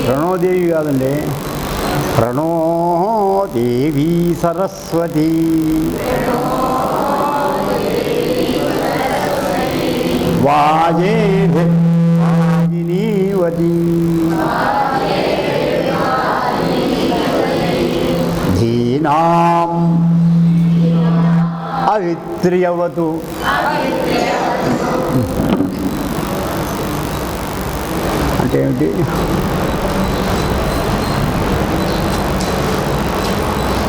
ప్రణోదేవి కాదండి, ప్రణోదేవి సరస్వతి. వాజేభిర్వాజినీవతి ధీనాం అవిత్ర్యవతు. అంటే ఏమిటి?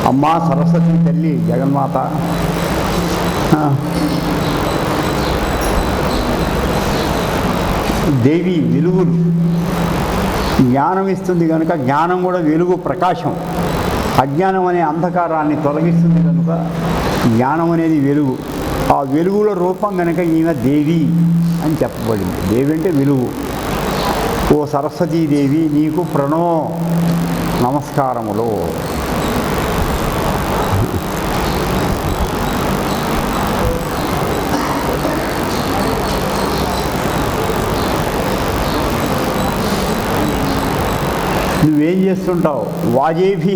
అమ్మా సరస్వతి తల్లి జగన్మాత దేవి వెలుగులు, జ్ఞానం ఇస్తుంది కనుక జ్ఞానం కూడా వెలుగు ప్రకాశం. అజ్ఞానం అనే అంధకారాన్ని తొలగిస్తుంది కనుక జ్ఞానం అనేది వెలుగు. ఆ వెలుగుల రూపం కనుక ఈమె దేవి అని చెప్పబడింది. దేవి అంటే వెలుగు. ఓ సరస్వతీదేవి నీకు ప్రణో నమస్కారములు. నువ్వేం చేస్తుంటావు? వాజేభి,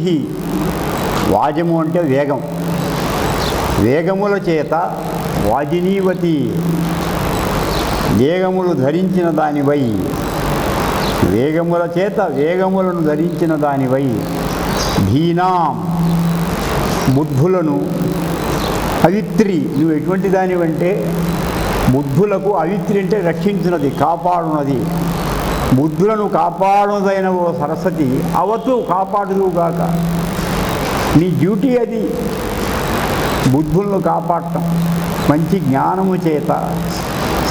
వాజము అంటే వేగం, వేగముల చేత వాజినీవతి, వేగములు ధరించిన దానివై, వేగముల చేత వేగములను ధరించిన దానివై, ధీనాం బుద్ధులను, అవిత్రి నువ్వు ఎటువంటి దానివంటే బుద్ధులకు, అవిత్రి అంటే రక్షించినది, కాపాడునది, బుద్ధులను కాపాడుదైన ఓ సరస్వతి అవతు కాపాడుదువుగాక. నీ డ్యూటీ అది, బుద్ధులను కాపాడటం. మంచి జ్ఞానము చేత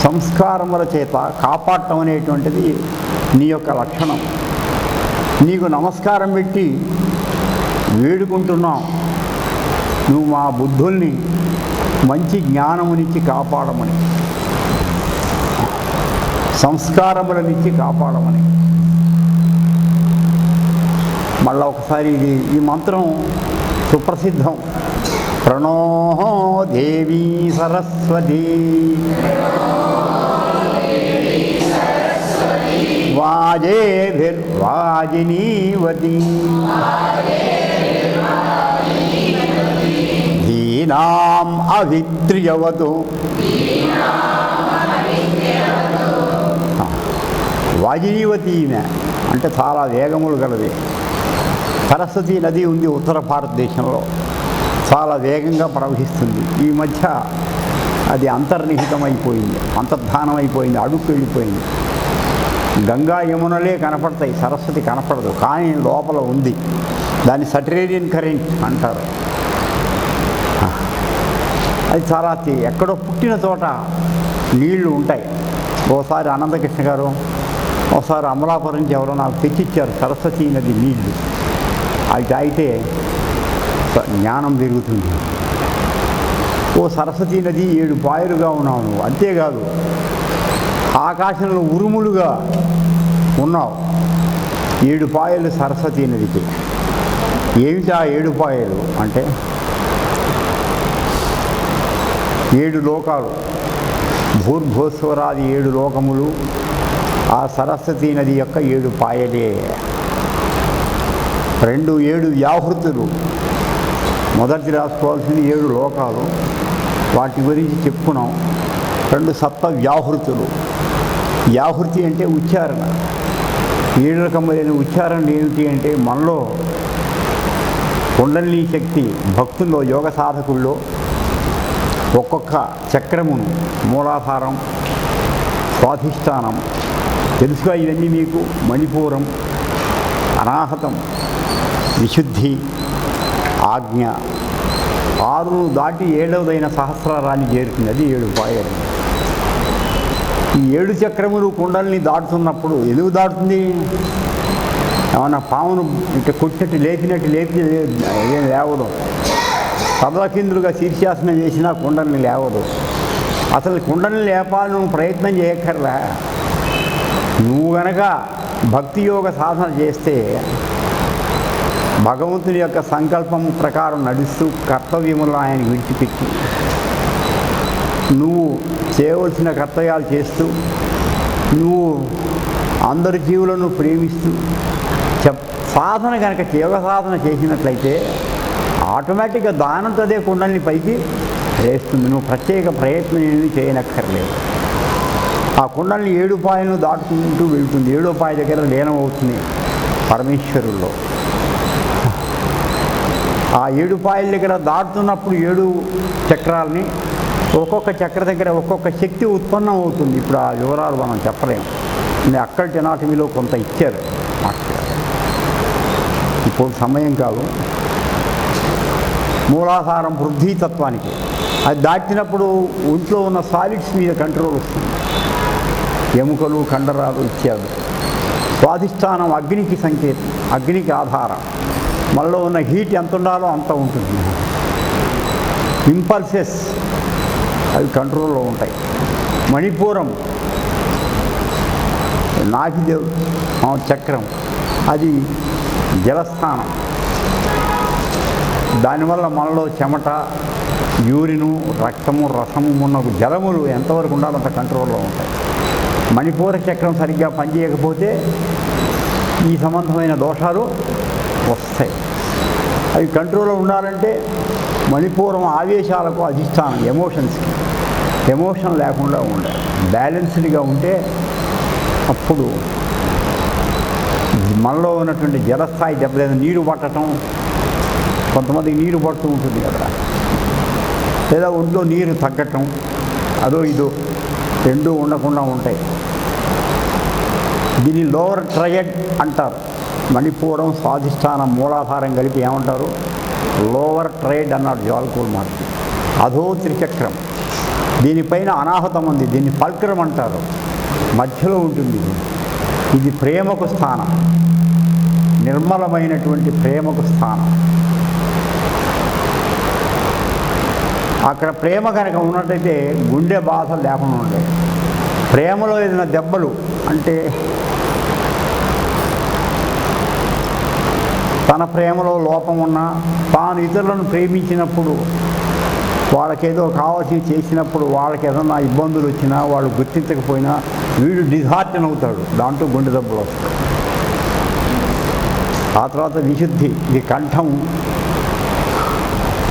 సంస్కారముల చేత కాపాడటం అనేటువంటిది నీ యొక్క లక్షణం. నీకు నమస్కారం పెట్టి వేడుకుంటున్నాం, నువ్వు మా బుద్ధుల్ని మంచి జ్ఞానమునిచ్చి కాపాడమని, సంస్కారములనిచ్చి కాపాడమని. మళ్ళా ఒకసారి ఈ మంత్రం సుప్రసిద్ధం. ప్రణో దేవీ సరస్వతి వాజేభిర్వాజినీవతి ధీనాం అవిత్ర్యవతు. వాజినీవతి అంటే చాలా వేగములు గలది. సరస్వతి నది ఉంది ఉత్తర భారతదేశంలో, చాలా వేగంగా ప్రవహిస్తుంది. ఈ మధ్య అది అంతర్నిహితమైపోయింది, అంతర్ధానం అయిపోయింది, అడుక్కు వెళ్ళిపోయింది. గంగా యమునలే కనపడతాయి, సరస్వతి కనపడదు, కానీ లోపల ఉంది. దాన్ని సటరేరియన్ కరెంట్ అంటారు. అది చాలా ఎక్కడో పుట్టిన చోట నీళ్లు ఉంటాయి. ఓసారి అనంతకృష్ణ గారు, ఒకసారి అమలాపురం నుంచి ఎవరో నాకు తెచ్చిచ్చారు సరస్వతీ నది నీళ్లు. అవి తాగితే జ్ఞానం పెరుగుతుంది. ఓ సరస్వతీ నది 7 పాయలుగా ఉన్నావు నువ్వు, అంతేకాదు ఆకాశంలో ఉరుములుగా ఉన్నావు. 7 పాయలు సరస్వతీ నదికి. ఏమిటి ఆ 7 పాయలు అంటే 7 లోకాలు, భూర్భోస్వరాది 7 లోకములు ఆ సరస్వతీ నది యొక్క 7 పాయలే. 7 వ్యాహృతులు. మొదటి రాసుకోవాల్సింది 7 లోకాలు, వాటి గురించి చెప్పుకున్నాం. 2 సప్త వ్యాహృతులు. వ్యాహృతి అంటే ఉచ్చారణ. 7 రకములైన ఉచ్చారణ ఏమిటి అంటే మనలో కుండలినీ శక్తి, భక్తుల్లో యోగ సాధకుల్లో ఒక్కొక్క చక్రమును, మూలాధారం, స్వాధిష్టానం తెలుసుగా. ఇవన్నీ మీకు మణిపూరం, అనాహతం, విశుద్ధి, ఆజ్ఞ 6 దాటి 7వదైన సహస్రారాన్ని చేరుతుంది. అది 7 పాయలు. ఈ 7 చక్రములు కుండల్ని దాటుతున్నప్పుడు ఎందుకు దాటుతుంది? ఏమన్నా పామును ఇట్లా కొట్టినట్టు లేపినట్టు ఏం లేవదు. తదకిందులుగా శీర్షాసనం చేసినా కుండల్ని లేవదు. అసలు కుండల్ని లేపాలని నువ్వు ప్రయత్నం చేయక్కర్లా. నువ్వు గనక భక్తి యోగ సాధన చేస్తే భగవంతుని యొక్క సంకల్పం ప్రకారం నడుస్తూ కర్తవ్యములు ఆయన విడిచిపెట్టి నువ్వు చేయవలసిన కర్తవ్యాలు చేస్తూ నువ్వు అందరి జీవులను ప్రేమిస్తూ సాధన కనుక యోగ సాధన చేసినట్లయితే ఆటోమేటిక్గా దానంతదే కుండల్ని పైకి వేస్తుంది. నువ్వు ప్రత్యేక ప్రయత్నం ఏమీ చేయనక్కర్లేదు. ఆ కుండల్ని 7 పాయలను దాటుకుంటూ వెళ్తుంది. 7వ పాయ దగ్గర లీనం అవుతుంది పరమేశ్వరుల్లో. ఆ 7 పాయల దగ్గర దాటుతున్నప్పుడు 7 చక్రాలని ఒక్కొక్క చక్ర దగ్గర ఒక్కొక్క శక్తి ఉత్పన్నం అవుతుంది. ఇప్పుడు ఆ వివరాలు మనం చెప్పలేము. అక్కడి ఎనాటమీలో కొంత ఇచ్చారు మాస్టర్. ఇప్పుడు సమయం కాదు. మూలాధారం పృథ్వీతత్వానికి అది దాటినప్పుడు ఒంట్లో ఉన్న సాలిడ్స్ మీద కంట్రోల్ వస్తుంది. ఎముకలు, కండరాలు ఇత్యాదు. స్వాధిష్టానం అగ్నికి సంకేతం, అగ్నికి ఆధారం. మనలో ఉన్న హీట్ ఎంత ఉండాలో అంత ఉంటుంది. ఇంపల్సెస్ అవి కంట్రోల్లో ఉంటాయి. మణిపూరం నాభిదేవ్ చక్రం, అది జలస్థానం. దానివల్ల మనలో చెమట, యూరిను, రక్తము, రసము ఉన్న జలములు ఎంతవరకు ఉండాలో అంత కంట్రోల్లో ఉంటాయి. మణిపూర చక్రం సరిగ్గా పనిచేయకపోతే ఈ సంబంధమైన దోషాలు వస్తాయి. అవి కంట్రోల్లో ఉండాలంటే మణిపూరం ఆవేశాలకు అధిష్టానం, ఎమోషన్స్కి. ఎమోషన్ లేకుండా ఉండాలి, బ్యాలెన్స్డ్గా ఉంటే అప్పుడు మనలో ఉన్నటువంటి జలస్థాయి దెబ్బలేదు. నీరు పట్టడం, కొంతమందికి నీరు పడుతూ ఉంటుంది కదా, లేదా ఒంట్లో నీరు తగ్గటం, అదో ఇదో రెండూ ఉండకుండా ఉంటాయి. దీన్ని లోవర్ ట్రయడ్ అంటారు. మణిపూరం, స్వాధిష్టానం, మూలాధారం కలిపి ఏమంటారు? లోవర్ ట్రయడ్ అన్నాడు జ్వాలకూల్ మహర్షి. అధో త్రిచక్రం. దీనిపైన అనాహతం ఉంది, దీన్ని ఫల్క్రం అంటారు. మధ్యలో ఉంటుంది. ఇది ప్రేమకు స్థానం, నిర్మలమైనటువంటి ప్రేమకు స్థానం. అక్కడ ప్రేమ కనుక ఉన్నట్టయితే గుండె బాధ లేకుండా ఉంటాయి. ప్రేమలో ఏదైనా దెబ్బలు అంటే తన ప్రేమలో లోపం ఉన్నా, తాను ఇతరులను ప్రేమించినప్పుడు వాళ్ళకేదో కావాల్సి చేసినప్పుడు వాళ్ళకి ఏదన్నా ఇబ్బందులు వచ్చినా, వాళ్ళు గుర్తించకపోయినా వీడు డిజార్టన్ అవుతాడు. దాంట్లో గుండె దెబ్బలు వస్తాయి. ఆ తర్వాత విశుద్ధి, ఇది కంఠం,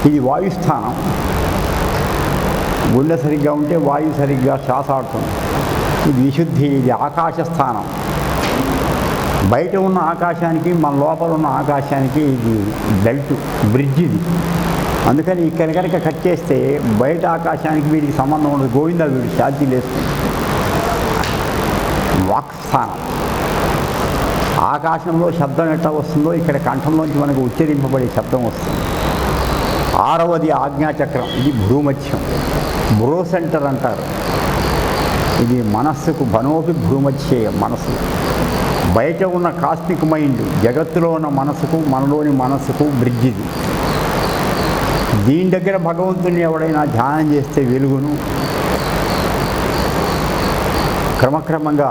ఇది వాయుస్థానం. గుండె సరిగ్గా ఉంటే వాయువు సరిగ్గా శ్వాస ఆడుతుంది. ఇది విశుద్ధి, ఇది ఆకాశ స్థానం. బయట ఉన్న ఆకాశానికి మన లోపల ఉన్న ఆకాశానికి ఇది బెల్ట్, బ్రిడ్జ్ ఇది. అందుకని ఇక్కడ కనుక కట్ చేస్తే బయట ఆకాశానికి వీడికి సంబంధం ఉండదు. గోవిందా వీడు ఛార్జీలు వేస్తుంది. వాక్ స్థానం. ఆకాశంలో శబ్దం ఎట్లా వస్తుందో ఇక్కడ కంఠంలోంచి మనకు ఉచ్చరింపబడే శబ్దం వస్తుంది. 6వది ఆజ్ఞాచక్రం, ఇది భ్రూమధ్యం, బ్రో సెంటర్ అంటారు. ఇది మనస్సుకు బనోపి భ్రూమధ్యేయ, మనసు. బయట ఉన్న కాస్మిక్ మైండ్, జగత్తులో ఉన్న మనసుకు మనలోని మనసుకు బ్రిడ్జ్ ఇది. దీని దగ్గర భగవంతుని ఎవడైనా ధ్యానం చేస్తే వెలుగును క్రమక్రమంగా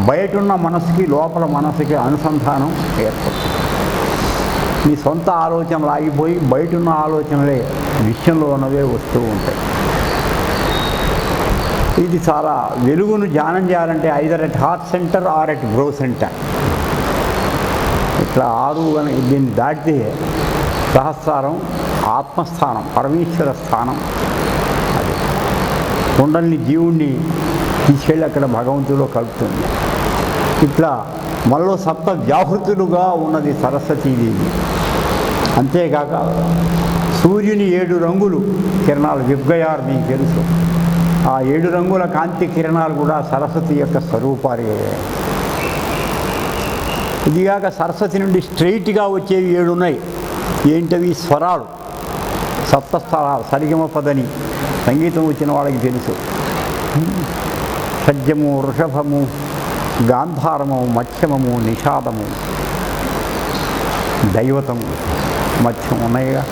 బయటున్న మనసుకి లోపల మనసుకి అనుసంధానం ఏర్పడుతుంది. నీ సొంత ఆలోచనలు ఆగిపోయి బయటున్న ఆలోచనలే విషయంలో ఉన్నవే వస్తూ ఉంటాయి. ఇది చాలా వెలుగును ధ్యానం చేయాలంటే either at heart center or at brow center. ఇట్లా 6 దీన్ని దాటితే సహస్రారం ఆత్మస్థానం, పరమేశ్వర స్థానం. అది కుండల్ని జీవుణ్ణి తీసుకెళ్ళి అక్కడ భగవంతుడిలో కలుపుతుంది. ఇట్లా మనలో సప్త వ్యాహృతులుగా ఉన్నది సరస్వతీదేవి. అంతేకాక సూర్యుని 7 రంగులు కిరణాలు విబ్గయార్ మీకు తెలుసు. ఆ 7 రంగుల కాంతి కిరణాలు కూడా సరస్వతి యొక్క స్వరూపాలే. ఇదిగాక సరస్వతి నుండి స్ట్రైట్గా వచ్చేవి 7 ఉన్నాయి. ఏంటవి? స్వరాలు, సప్తస్థలాలు. సరిగమ పదని సంగీతం వచ్చిన వాళ్ళకి తెలుసు. షడ్జము, వృషభము, గాంధారము, మధ్యమము, నిషాదము, దైవతము, మధ్యం ఉన్నాయిగా.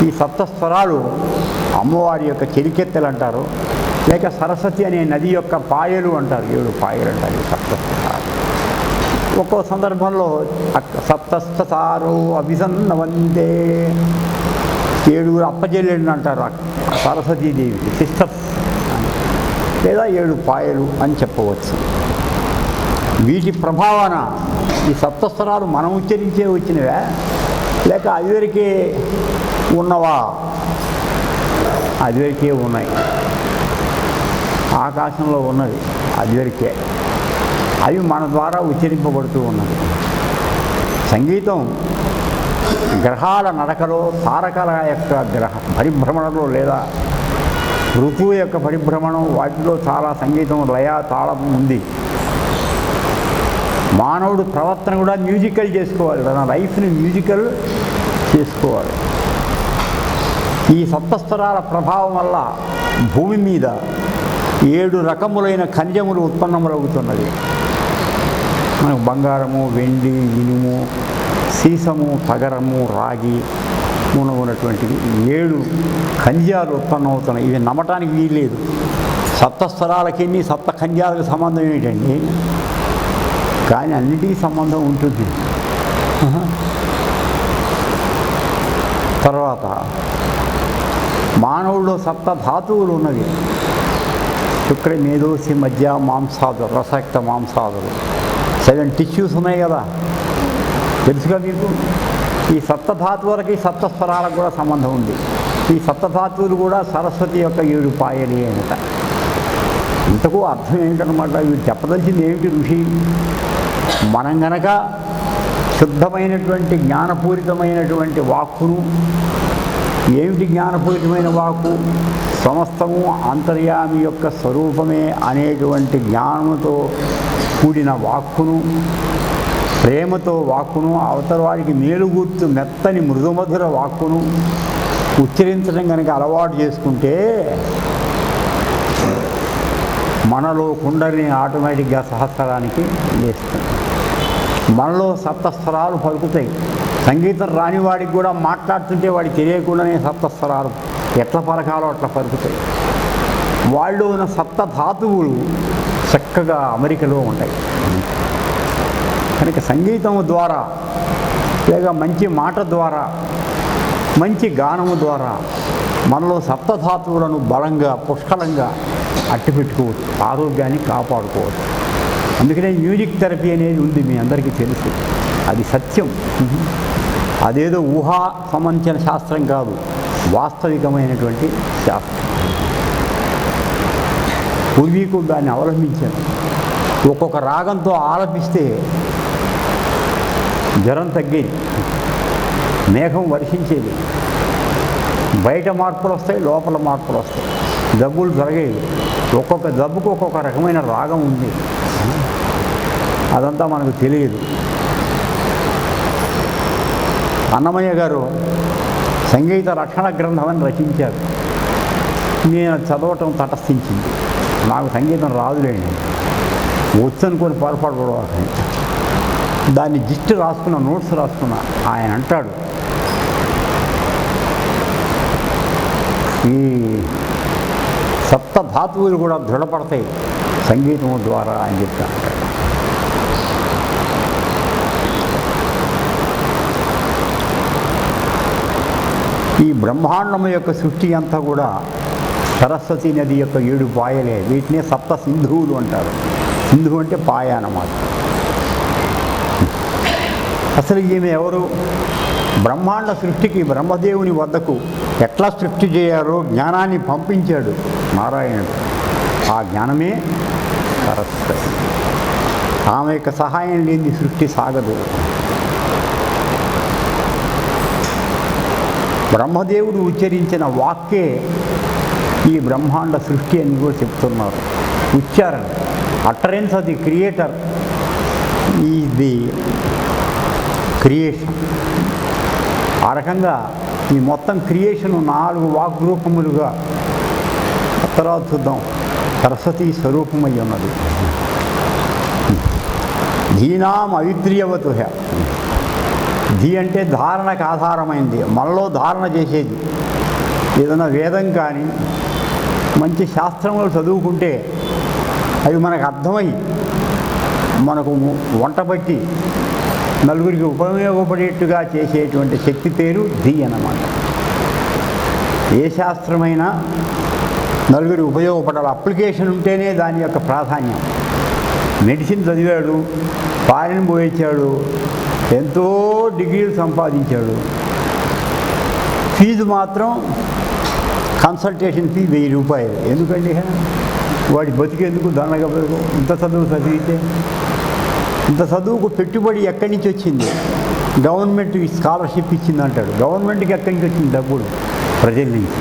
ఈ సప్తస్వరాలు అమ్మవారి యొక్క చెలికెత్తెలు అంటారు, లేక సరస్వతి అనే నది యొక్క పాయలు అంటారు. 7 పాయలు అంటారు ఈ సప్తస్వరాలు. ఒక్కో సందర్భంలో సప్తస్థారు అభిసన్నవందే, 7 అప్పచెల్లెళ్ళు అంటారు సరస్వతీదేవికి, సిస్టర్స్, లేదా 7 పాయలు అని చెప్పవచ్చు. వీటి ప్రభావాన ఈ సప్తస్వరాలు మనం ఉచ్చరించే వచ్చినవా లేక అదివరకే ఉన్నవా? అదివరకే ఉన్నాయి. ఆకాశంలో ఉన్నవి అదివరకే, అవి మన ద్వారా ఉచ్చరింపబడుతూ ఉన్నది. సంగీతం గ్రహాల నడకలో, తారకాల యొక్క పరిభ్రమణలో లేదా ఋతువు యొక్క పరిభ్రమణం, వాటిలో చాలా సంగీతం లయ తాళం ఉంది. మానవుడు ప్రవర్తన కూడా మ్యూజికల్ చేసుకోవాలి, తన లైఫ్ని మ్యూజికల్ చేసుకోవాలి. ఈ సప్తస్వరాల ప్రభావం వల్ల భూమి మీద 7 రకములైన ఖనిజములు ఉత్పన్నములవుతున్నది. మనకు బంగారము, వెండి, ఇనుము, సీసము, తగరము, రాగి ఉన్నటువంటివి 7 ఖనిజాలు ఉత్పన్నమవుతున్నాయి. ఇవి నమ్మటానికి వీల్లేదు. సప్తస్వరాలకి సప్త ఖనిజాలకు సంబంధం ఏంటండి? కానీ అన్నిటికీ సంబంధం ఉంటుంది. తర్వాత మానవుల్లో సప్త ధాతువులు ఉన్నవి. శుక్ర, మేధోసి, మధ్య, మాంసాదులు, రసక్త మాంసాదులు 7 టిష్యూస్ ఉన్నాయి కదా, తెలుసుగా మీకు. ఈ సప్తధాతువులకి సప్తస్వరాలకు కూడా సంబంధం ఉంది. ఈ సప్తధాతువులు కూడా సరస్వతి యొక్క 7 పాయలు ఏమిట. ఇంతకు అర్థం ఏంటన్నమాట? ఇవి చెప్పదలిచింది ఏమిటి ఋషి? మనం గనక శుద్ధమైనటువంటి జ్ఞానపూరితమైనటువంటి వాక్కును, ఏమిటి జ్ఞానపూరితమైన వాక్కు? సమస్తము అంతర్యామి యొక్క స్వరూపమే అనేటువంటి జ్ఞానముతో కూడిన వాక్కును, ప్రేమతో వాక్కును, అవతల వారికి మేలుగూర్చు మెత్తని మృదుమధుర వాక్కును ఉచ్చరించడం కనుక అలవాటు చేసుకుంటే మనలో కుండలిని ఆటోమేటిక్గా సహస్రానికి లేస్తుంది. మనలో సప్తస్వరాలు పలుకుతాయి. సంగీతం రాని వాడికి కూడా మాట్లాడుతుంటే వాడికి తెలియకుండానే సప్తస్వరాలు ఎట్లా పలకాలో అట్లా పలుకుతాయి. వాళ్ళు ఉన్న సప్తధాతువులు చక్కగా అమరికలో ఉంటాయి. కనుక సంగీతం ద్వారా లేక మంచి మాట ద్వారా, మంచి గానము ద్వారా మనలో సప్తధాతువులను బలంగా పుష్కలంగా అట్టిపెట్టుకోవచ్చు, ఆరోగ్యాన్ని కాపాడుకోవచ్చు. అందుకనే మ్యూజిక్ థెరపీ అనేది ఉంది, మీ అందరికీ తెలుసు. అది సత్యం. అదేదో ఊహా సంబంధించిన శాస్త్రం కాదు, వాస్తవికమైనటువంటి శాస్త్రం. పూర్వీకులు దాన్ని అవలంబించారు. ఒక్కొక్క రాగంతో ఆలపిస్తే జ్వరం తగ్గేది, మేఘం వర్షించేది, బయట మార్పులు వస్తాయి, లోపల మార్పులు వస్తాయి, జబ్బులు జరిగేవి. ఒక్కొక్క జబ్బుకు ఒక్కొక్క రకమైన రాగం ఉంది. అదంతా మనకు తెలియదు. అన్నమయ్య గారు సంగీత రక్షణ గ్రంథం అని రచించారు. నేను చదవటం తటస్థించింది. నాకు సంగీతం రాదులేండి, వచ్చనుకొని పొరపాటు కూడా దాన్ని జిస్ట్ రాసుకున్న, నోట్స్ రాసుకున్నా. ఆయన అంటాడు, ఈ సప్తధాతువులు కూడా దృఢపడతాయి సంగీతం ద్వారా అని చెప్తా అంటాడు. ఈ బ్రహ్మాండము యొక్క సృష్టి అంతా కూడా సరస్వతి నది యొక్క 7 పాయలే. వీటినే సప్త సింధువులు అంటారు. సింధువు అంటే పాయ అన్నమాట. అసలు ఈమె ఎవరు? బ్రహ్మాండ సృష్టికి బ్రహ్మదేవుని వద్దకు ఎట్లా సృష్టి చేయాలో జ్ఞానాన్ని పంపించాడు నారాయణుడు. ఆ జ్ఞానమే సరస్వతి. ఆమె యొక్క సహాయం లేని సృష్టి సాగదు. బ్రహ్మదేవుడు ఉచ్చరించిన వాక్యే ఈ బ్రహ్మాండ సృష్టి అని కూడా చెప్తున్నారు. ఉచ్చారణ, utterance of the creator is the creation. ఆ రకంగా ఈ మొత్తం క్రియేషన్ 4 వాగ్రూపములుగా తర్వాత చూద్దాం. సరస్వతి స్వరూపమై ఉన్నది. ధీనాం అవిద్రియవతుహ. ధీ అంటే ధారణకు ఆధారమైంది, మనలో ధారణ చేసేది. ఏదైనా వేదం కానీ మంచి శాస్త్రములు చదువుకుంటే అవి మనకు అర్థమై మనకు వంట పట్టి నలుగురికి ఉపయోగపడేట్టుగా చేసేటువంటి శక్తి పేరు ధీ అన్నమాట. ఏ శాస్త్రమైనా నలుగురికి ఉపయోగపడాలి, అప్లికేషన్ ఉంటేనే దాని యొక్క ప్రాధాన్యం. మెడిసిన్ చదివాడు, ఫారిన్ పోయించాడు, ఎంతో డిగ్రీలు సంపాదించాడు. ఫీజు మాత్రం కన్సల్టేషన్ ఫీ 1000 రూపాయలు. ఎందుకండి వాడి బతికేందుకు దండగా ఇంత చదువు చదివితే? ఇంత చదువుకు పెట్టుబడి ఎక్కడి నుంచి వచ్చింది? గవర్నమెంట్ స్కాలర్షిప్ ఇచ్చింది అంటాడు. గవర్నమెంట్కి ఎక్కడి నుంచి వచ్చింది డబ్బులు? ప్రజల నుంచి.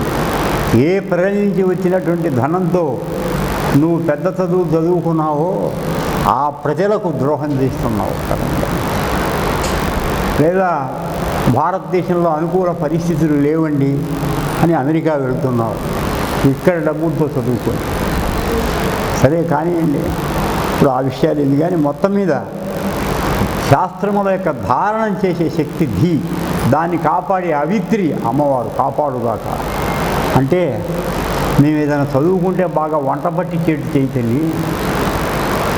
ఏ ప్రజల నుంచి వచ్చినటువంటి ధనంతో నువ్వు పెద్ద చదువు చదువుకున్నావో ఆ ప్రజలకు ద్రోహం చేస్తున్నావు కదండి. లేదా భారతదేశంలో అనుకూల పరిస్థితులు లేవండి అని అమెరికా వెళుతున్నావు, ఇక్కడ డబ్బులతో చదువుకొని. సరే కానివ్వండి, ఇప్పుడు ఆ విషయాలు ఏంది. కానీ మొత్తం మీద శాస్త్రముల యొక్క ధారణం చేసే శక్తి ధీ, దాన్ని కాపాడే అవిత్రి అమ్మవారు కాపాడుగాక. అంటే మేము ఏదైనా చదువుకుంటే బాగా వంట పట్టించేట్టు చేయతల్లి,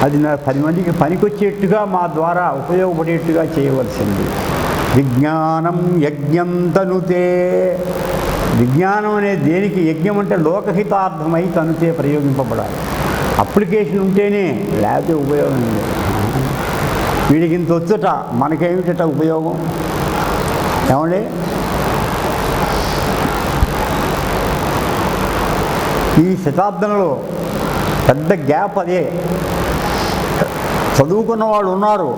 అది నా 10 మందికి పనికొచ్చేట్టుగా మా ద్వారా ఉపయోగపడేట్టుగా చేయవలసింది. విజ్ఞానం యజ్ఞం తనుతే. విజ్ఞానం అనే దేనికి? యజ్ఞం అంటే లోకహితార్థమై తనుతే ప్రయోగింపబడాలి. అప్లికేషన్ ఉంటేనే, లేకపోతే ఉపయోగం లేదు. వీడికి ఇంత వచ్చుట మనకేమిటట ఉపయోగం? ఏమండి, ఈ శతాబ్దంలో పెద్ద గ్యాప్ అదే. చదువుకున్న వాళ్ళు ఉన్నారు,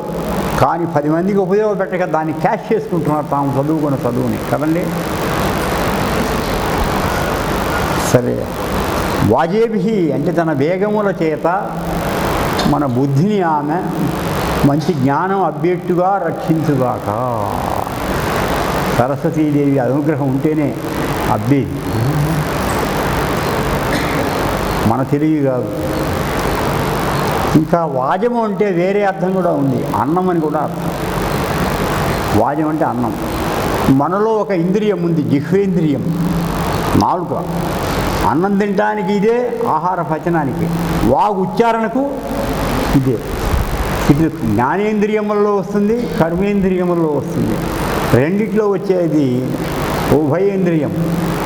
కానీ 10 మందికి ఉపయోగపెట్టక దాన్ని క్యాష్ చేసుకుంటున్నారు తాము చదువుకున్న చదువుని కదండి. సరే, వాజేభి అంటే తన వేగముల చేత మన బుద్ధిని ఆమె మంచి జ్ఞానం అబ్బేట్టుగా రక్షించుగాక. సరస్వతీదేవి అనుగ్రహం ఉంటేనే అబ్బేది, మన తెలివి కాదు. ఇంకా వాజము అంటే వేరే అర్థం కూడా ఉంది, అన్నం అని కూడా అర్థం. వాజం అంటే అన్నం. మనలో ఒక ఇంద్రియం ఉంది, జిహ్వేంద్రియం, నాలుక. అన్నం తినడానికి ఇదే, ఆహార పచనానికి, వాగు ఉచ్చారణకు ఇదే. ఇది జ్ఞానేంద్రియములలో వస్తుంది, కర్మేంద్రియములలో వస్తుంది. రెండిట్లో వచ్చేది ఉభయేంద్రియం,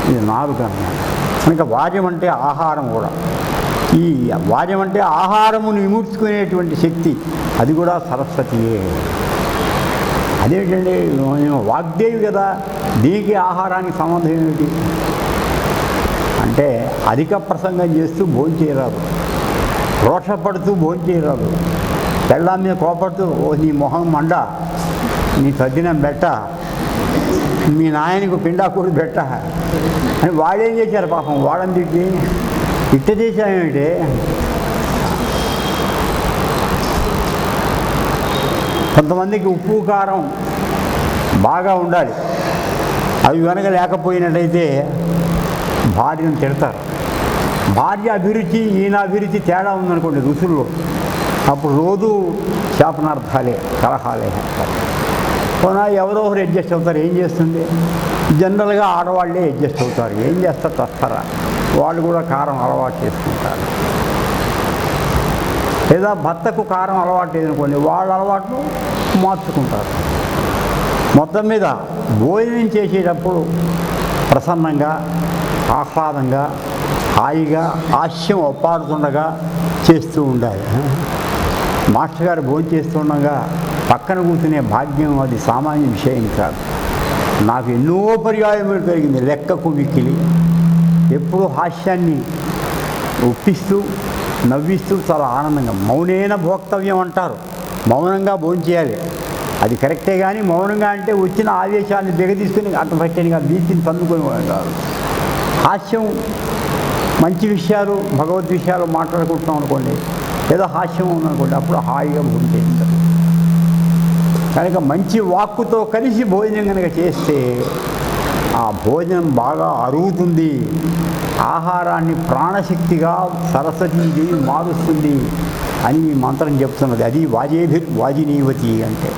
ఇది నాలుక అన్నమాట. కనుక వాజం అంటే ఆహారం కూడా. ఈ వాజం అంటే ఆహారమును విముర్చుకునేటువంటి శక్తి, అది కూడా సరస్వతియే. అదేంటండి, వాగ్దేవి కదా, దీనికి ఆహారానికి సంబంధం ఏమిటి అంటే, అధిక ప్రసంగం చేస్తూ భోంచేయరాదు, రోషపడుతూ భోంచేయరాదు, పెళ్ళాం మీద కోపడుతూ ఓ నీ మొహం మండ, నీ తద్దినం బెట్ట, మీ నాయనకు పిండాకూడు బెట్ట అని వాడేం చేశారు పాపం, వాడని తిట్టి ఇట్ట చేశామేమిటి. కొంతమందికి ఉప్పు కారం బాగా ఉండాలి, అవి కనుక లేకపోయినట్టయితే భార్యను తిడతారు. భార్య అభిరుచి ఈయన అభిరుచి తేడా ఉందనుకోండి రుచుల్లో, అప్పుడు రోజు శాపనార్థాలే, కలహాలే. పోనా ఎవరో ఒకరు అడ్జస్ట్ అవుతారు. ఏం చేస్తుంది, జనరల్గా ఆడవాళ్ళే అడ్జస్ట్ అవుతారు. ఏం చేస్తారు, తస్తారా, వాళ్ళు కూడా కారం అలవాటు చేసుకుంటారు. లేదా భర్తకు కారం అలవాటు లేదనుకోండి, వాళ్ళ అలవాట్లు మార్చుకుంటారు. మొత్తం మీద భోజనం చేసేటప్పుడు ప్రసన్నంగా, ఆహ్లాదంగా, హాయిగా, హాస్యం ఒప్పాడుతుండగా చేస్తూ ఉండాలి. మాస్టర్ గారు భోజనం చేస్తుండగా పక్కన కూర్చునే భాగ్యం అది సామాన్య విషయం కాదు. నాకు ఎన్నో పర్యాయములు కలిగింది, లెక్కకు మిక్కిలి. ఎప్పుడూ హాస్యాన్ని ఒప్పిస్తూ నవ్విస్తూ చాలా ఆనందంగా. మౌనేన భోక్తవ్యం అంటారు, మౌనంగా భోంచేయాలి, అది కరెక్టే. కానీ మౌనంగా అంటే వచ్చిన ఆవేశాన్ని దిగదీసుకుని అట్టపట్టనిగా బీచిని తన్నుకొని కాదు. హాస్యం, మంచి విషయాలు, భగవద్ విషయాలు మాట్లాడుకుంటున్నాం అనుకోండి, ఏదో హాస్యం ఉందనుకోండి, అప్పుడు హాయిగా భోంచేస్తారు. కనుక మంచి వాక్కుతో కలిసి భోజనం కనుక చేస్తే ఆ భోజనం బాగా అరుగుతుంది, ఆహారాన్ని ప్రాణశక్తిగా సరస్వతీదేవి మారుస్తుంది అని ఈ మంత్రం చెప్తున్నది. అది వాజినీవతి అంటే.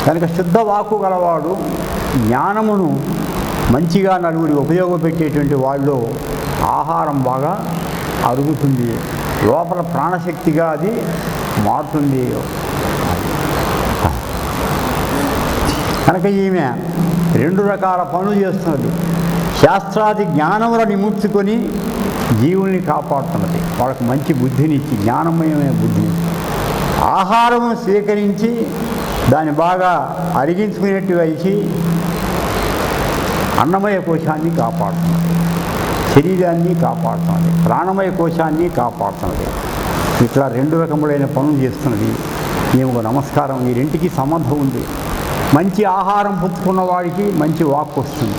కనుక శుద్ధ వాక్కు గలవాడు, జ్ఞానమును మంచిగా నలుగురి ఉపయోగపెట్టేటువంటి వాళ్ళు ఆహారం బాగా అరుగుతుంది, లోపల ప్రాణశక్తిగా అది మారుతుంది. కనుక ఈమె 2 రకాల పనులు చేస్తున్నది. శాస్త్రాది జ్ఞానములను నిముర్చుకొని జీవుల్ని కాపాడుతున్నది, వాళ్ళకి మంచి బుద్ధినిచ్చి, జ్ఞానమయమైన బుద్ధిని. ఆహారం స్వీకరించి దాన్ని బాగా అరిగించుకునేట్టు వేసి అన్నమయ కోశాన్ని కాపాడుతున్నది, శరీరాన్ని కాపాడుతున్నది, ప్రాణమయ కోశాన్ని కాపాడుతున్నది. ఇట్లా 2 రకములైన పనులు చేస్తున్నది. మేము నమస్కారం. ఈ రెంటికి సంబంధం ఉంది. మంచి ఆహారం పుచ్చుకున్న వాడికి మంచి వాక్కు వస్తుంది,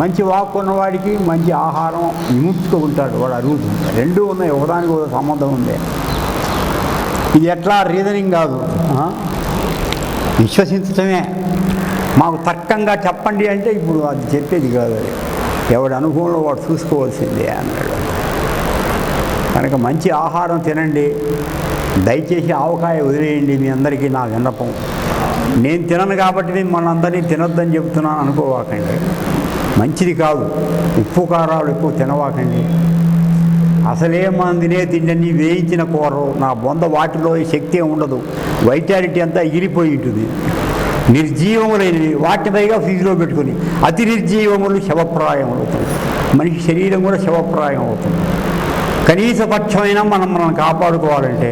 మంచి వాక్కు ఉన్నవాడికి మంచి ఆహారం విముక్తుకుంటాడు, వాడు అరుగుతుంది. 2 ఉన్నాయి, ఒకదానికి ఒక సంబంధం ఉంది. ఇది ఎట్లా రీజనింగ్ కాదు, విశ్వసించటమే. మాకు తర్కంగా చెప్పండి అంటే ఇప్పుడు అది చెప్పేది కాదు, అది ఎవడి అనుభవంలో వాడు చూసుకోవాల్సిందే అన్నాడు. కనుక మంచి ఆహారం తినండి, దయచేసి ఆవకాయ వదిలేయండి. మీ అందరికీ నా విన్నపం. నేను తినను కాబట్టి మిమ్మల్ని అందరినీ తినొద్దని చెప్తున్నాను అనుకోవాకండి. మంచిది కాదు. ఉప్పు కారాలు ఎక్కువ తినవాకండి. అసలే మనం తినే తిండి వేయించిన కూరలు, నా బొంద వాటిలో శక్తి ఉండదు, వైటాలిటీ అంతా ఎగిరిపోయి ఉంటుంది. నిర్జీవములైనవి వాటి పైగా ఫ్రిడ్జ్లో పెట్టుకుని అతి నిర్జీవములు శవప్రాయం అవుతుంది. మనిషి శరీరం కూడా శవప్రాయం అవుతుంది. కనీస పక్షమైనా మనం కాపాడుకోవాలంటే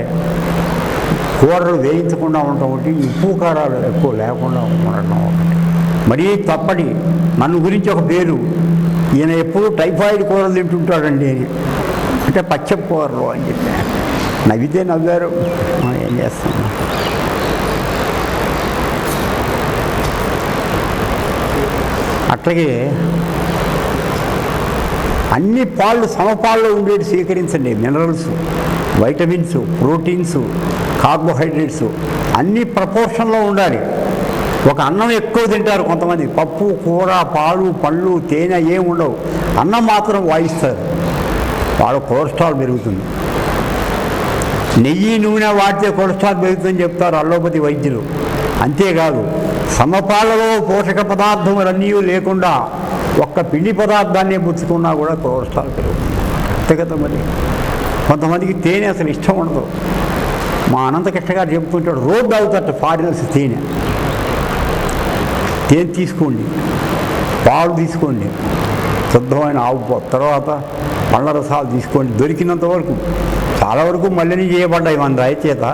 కూరలు వేయించకుండా ఉండటం ఒకటి, ఉప్పు కారాలు ఎక్కువ లేకుండా ఉండటం ఒకటి. మరీ తప్పని నన్ను గురించి ఒక పేరు, ఈయన ఎప్పుడు టైఫాయిడ్ కూరలు తింటుంటాడండి అంటే పచ్చడి కూరలు అని చెప్పి నవ్వితే నవ్వారు. ఏం చేస్తాం. అట్లాగే అన్ని పాళ్ళు సమపాళ్ళు ఉండేవి స్వీకరించండి. మినరల్స్, వైటమిన్స్, ప్రోటీన్స్, కార్బోహైడ్రేట్స్ అన్నీ ప్రపోర్షన్లో ఉండాలి. ఒక అన్నం ఎక్కువ తింటారు కొంతమంది, పప్పు, కూర, పాలు, పళ్ళు, తేనె ఏమి ఉండవు. అన్నం మాత్రం వాయిస్తారు, వాళ్ళ కొలెస్ట్రాల్ పెరుగుతుంది. నెయ్యి, నూనె వాడితే కొలెస్ట్రాల్ పెరుగుతుందని చెప్తారు అల్లోపతి వైద్యులు. అంతేకాదు సమపాలలో పోషక పదార్థములన్నీ లేకుండా ఒక్క పిండి పదార్థాన్ని పుచ్చుకున్నా కూడా కొలెస్ట్రాల్ పెరుగుతుంది. అంతే కదా. మరి కొంతమందికి తేనె అసలు ఇష్టం ఉండదు. మా అనంతకృష్ణ గారు చెప్తుంటాడు, రోడ్డు అవుతాడు ఫారినర్స్ తేనె తీసుకోండి, పాలు తీసుకోండి, శుద్ధమైన ఆవు పాలు, తర్వాత పళ్ళ రసాలు తీసుకోండి. దొరికినంత వరకు, చాలా వరకు మళ్ళీ చేయబడ్డాయి మన రాయి చేత,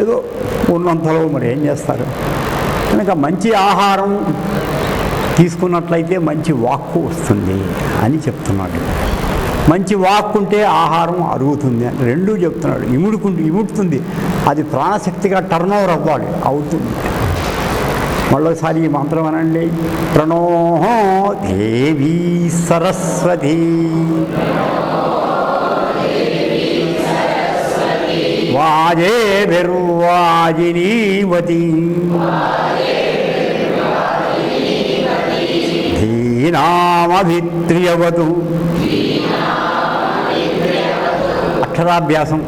ఏదో ఉన్నంతలో మరి ఏం చేస్తారు. కనుక మంచి ఆహారం తీసుకున్నట్లయితే మంచి వాక్కు వస్తుంది అని చెప్తున్నాడు. మంచి వాక్కు ఉంటే ఆహారం అరుగుతుంది అని 2 చెప్తున్నాడు. ఇముడుతుంది, అది ప్రాణశక్తిగా టర్న్ ఓవర్ అవ్వాలి, అవుతుంది. మళ్ళీసారి ఈ మంత్రం అనండి. ప్రణోహో దేవీ సరస్వతి వాజేభిర్వాజినీవతి ధీనామభిత్రియవతు. అక్షరాభ్యాసం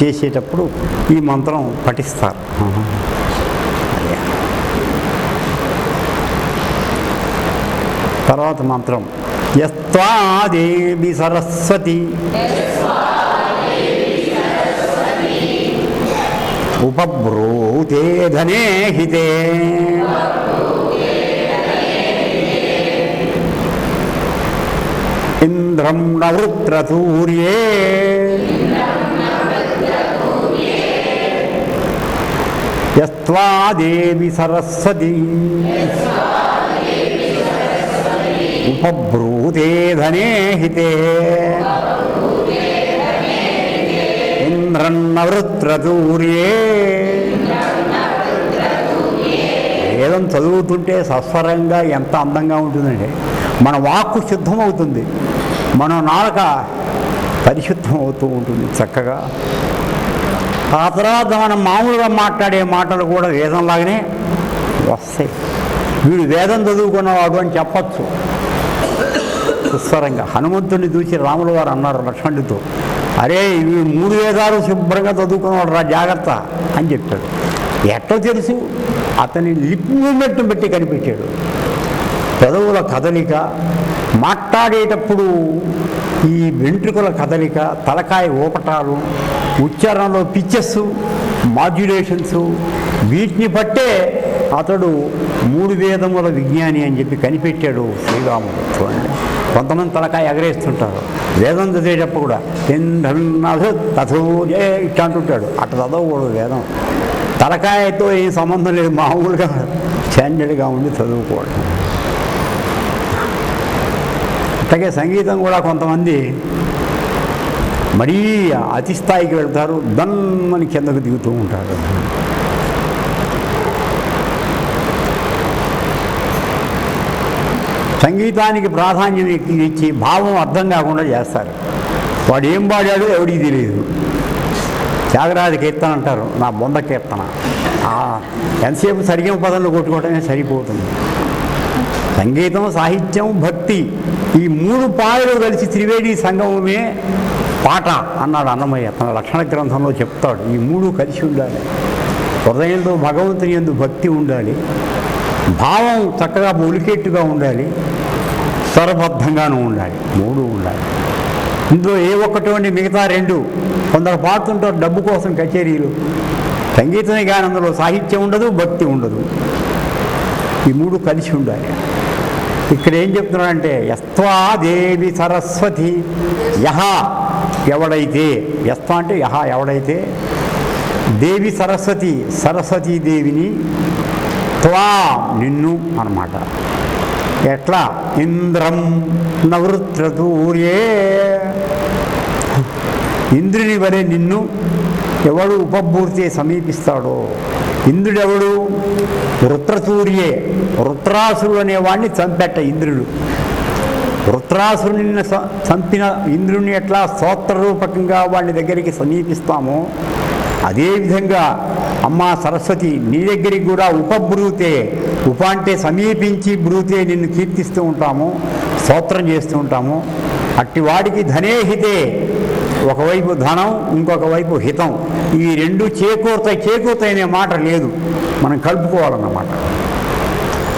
చేసేటప్పుడు ఈ మంత్రం పఠిస్తారు. తర్వాత మంత్రం యస్త్వాదేవి సరస్వతి ఉపబ్రూతే ధనే హితే ఇంద్రం నవృత్రసూర్యే యస్త్వాదేవి సరస్వతి ఉపబ్రూతే ధనే హితే ఇంద్రన్నవృత్రసూర్యే. వేదం చదువుతుంటే సస్వరంగా ఎంత అందంగా ఉంటుందండి. మన వాక్కు శుద్ధమవుతుంది, మన నాలుక పరిశుద్ధం అవుతూ ఉంటుంది చక్కగా. ఆ తర్వాత మనం మామూలుగా మాట్లాడే మాటలు కూడా వేదంలాగానే వస్తాయి. వీడు వేదం చదువుకున్నవాడు అని చెప్పచ్చు సుస్వరంగా. హనుమంతుడిని చూసి రాములు వారు అన్నారు లక్ష్మణుడితో, అరే వీడు 3 వేదాలు శుభ్రంగా చదువుకున్నవాడు రా, జాగ్రత్త అని చెప్పాడు. ఎట్లా తెలుసు? అతని లిప్ మూమెంట్ని బట్టి కనిపించాడు. పెదవుల కదలిక, మాట్లాడేటప్పుడు ఈ వెంట్రుకల కదలిక, తలకాయ ఊపటాలు, ఉచ్చారణలో పిచ్చెస్, మాడ్యులేషన్స్, వీటిని బట్టే అతడు 3 వేదముల విజ్ఞాని అని చెప్పి కనిపెట్టాడు శ్రీరాముడు. చూడండి. కొంతమంది తలకాయ ఎగరేస్తుంటారు. వేదం చదివేటప్పుడు కూడా తింధన్నధు తథూజే ఇట్లా అంటుంటాడు. అట్లా చదవకూడదు. వేదం తలకాయతో ఏం సంబంధం లేదు, మామూలుగా స్టాండర్డ్గా ఉండి చదువుకోవడం. అట్లాగే సంగీతం కూడా కొంతమంది మరీ అతి స్థాయికి వెళ్తారు, దమ్మని కిందకు దిగుతూ ఉంటారు. సంగీతానికి ప్రాధాన్యం ఇచ్చి భావం అర్థం కాకుండా చేస్తారు. వాడు ఏం పాడాడో ఎవడికి తెలియదు. త్యాగరాజ కీర్తన అంటారు, నా బొంద కీర్తన. ఎంతసేపు సరిగమ పదంలో కొట్టుకోవటమే సరిపోతుంది. సంగీతం, సాహిత్యం, భక్తి ఈ మూడు పాయలు కలిసి త్రివేణి సంగమమే పాట అన్నాడు అన్నమయ్య. తన లక్షణ గ్రంథంలో చెప్తాడు. ఈ మూడు కలిసి ఉండాలి. హృదయంలో భగవంతుని యందు భక్తి ఉండాలి, భావం చక్కగా ఒలికేట్టుగా ఉండాలి, స్వరబద్ధంగానూ ఉండాలి. మూడు ఉండాలి. ఇందులో ఏ ఒక్కటో మిగతా రెండు కొందరు పాడుతుంటారు డబ్బు కోసం కచేరీలు. సంగీతమే కానీ అందులో సాహిత్యం ఉండదు, భక్తి ఉండదు. ఈ మూడు కలిసి ఉండాలి. ఇక్కడ ఏం చెప్తున్నాడంటే యస్త్వా దేవి సరస్వతి యహ ఎవడైతే, యస్త్వ అంటే యహ ఎవడైతే, దేవి సరస్వతి సరస్వతీదేవిని, త్వా నిన్ను అన్నమాట. ఎట్లా? ఇంద్రం నవృత్రతూర్యే, ఇంద్రుని వలె నిన్ను ఎవడు ఉపభూర్తి సమీపిస్తాడో. ఇంద్రుడెవడు? వృత్రసూర్యే. వృత్రాసురుడు అనేవాడిని చంపెట్ట ఇంద్రుడు. వృత్రాసురుని చంపిన ఇంద్రుని ఎట్లా స్తోత్రరూపకంగా వాడి దగ్గరికి సమీపిస్తామో, అదేవిధంగా అమ్మా సరస్వతి నీ దగ్గరికి కూడా ఉపబ్రూతే, ఉప అంటే సమీపించి, బ్రూతే నిన్ను కీర్తిస్తూ ఉంటాము, స్తోత్రం చేస్తూ ఉంటాము. అట్టి వాడికి ధనేహితే, ఒకవైపు ధనం, ఇంకొక వైపు హితం, ఈ రెండు చేకూర్తనే మాట లేదు, మనం కలుపుకోవాలన్నమాట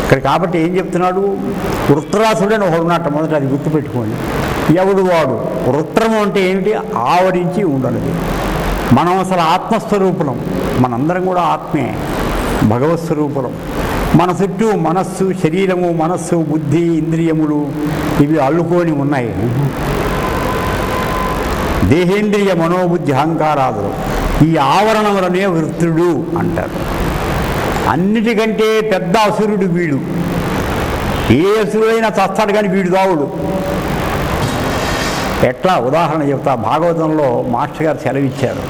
ఇక్కడ. కాబట్టి ఏం చెప్తున్నాడు? వృత్రాసుడని ఒకడు ఉన్నట్టు మొదట అది గుర్తుపెట్టుకోండి. ఎవడు వాడు? వృత్రము అంటే ఏమిటి? ఆవరించి ఉండనిది. మనం అసలు ఆత్మస్వరూపులం. మనందరం కూడా ఆత్మే, భగవత్ స్వరూపులం. మన చుట్టూ మనస్సు, శరీరము, మనస్సు, బుద్ధి, ఇంద్రియములు ఇవి అల్లుకొని ఉన్నాయి. దేహేంద్రియ మనోబుద్ధి అహంకారాదులు, ఈ ఆవరణములనే వృత్రుడు అంటారు. అన్నిటికంటే పెద్ద అసురుడు వీడు. ఏ అసురుడైనా చస్తాడు కానీ వీడు దావుడు. ఎట్లా? ఉదాహరణ చెప్తా. భాగవతంలో మాస్టర్ గారు సెలవిచ్చారు.